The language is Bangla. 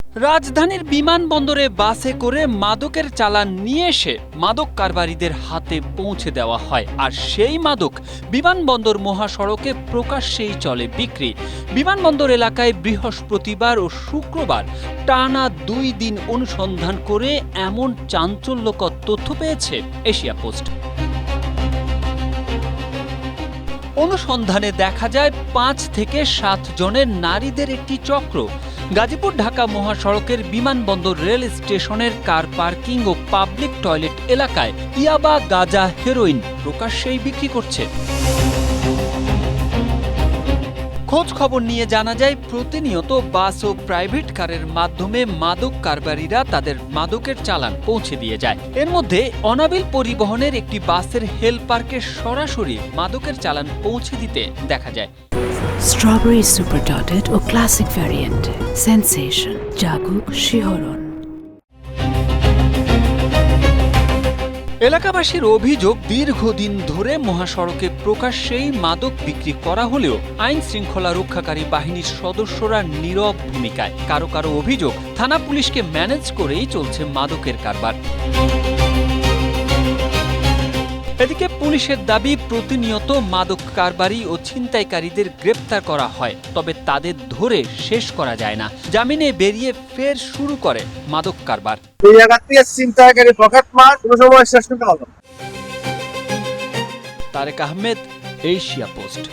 রাজধানীর বিমানবন্দরে বাসে করে মাদকের চালান নিয়ে এসে মাদক কারবারিদের হাতে পৌঁছে দেওয়া হয়, আর সেই মাদক বিমানবন্দর মহাসড়কে প্রকাশ্যেই চলে বিক্রি। বিমানবন্দর এলাকায় বৃহস্পতিবার ও শুক্রবার টানা 2 দিন অনুসন্ধান করে এমন চাঞ্চল্যকর তথ্য পেয়েছে এশিয়া পোস্ট। অনুসন্ধানে দেখা যায় 5 থেকে 7 জনের নারীদের একটি চক্র গাজীপুর ঢাকা মহাসড়কের বিমানবন্দর রেল স্টেশনের কার পার্কিং ও পাবলিক টয়লেট এলাকায় ইয়াবা, গাঁজা, হেরোইন প্রকাশ্যেই বিক্রি করছে। খোঁজ খবর নিয়ে জানা যায়, প্রতিনিয়ত বাস ও প্রাইভেট কারের মাধ্যমে মাদক কারবারিরা তাদের মাদকের চালান পৌঁছে দিয়ে যায়। এর মধ্যে অনাবিল পরিবহনের একটি বাসের হেলপারকে সরাসরি মাদকের চালান পৌঁছে দিতে দেখা যায়। স্ট্রবেরি সুপার ডটেড ও ক্লাসিক ভ্যারিয়েন্টে সেন্সেশন জাগুক শিহরণ। এলাকাবাসীর অভিযোগ, দীর্ঘদিন ধরে মহাসড়কে প্রকাশ্যেই মাদক বিক্রি করা হলেও আইন শৃঙ্খলা রক্ষাকারী বাহিনীর সদস্যরা নীরব ভূমিকায়। কারো কারো অভিযোগ, থানা পুলিশকে ম্যানেজ করেই চলছে মাদকের কারবার। এদিকে পুলিশের দাবি, প্রতিনিয়ত মাদক কারবারি ও ছিনতাইকারীদের গ্রেপ্তার করা হয়, তবে তাদের ধরে শেষ করা যায় না। জামিনে বেরিয়ে ফের শুরু করে মাদক কারবার। এই জায়গা থেকে ছিনতাইকারী পকেট মার কোনো সময় শেষ করতে হবে। Tareq Ahmed, Asia post.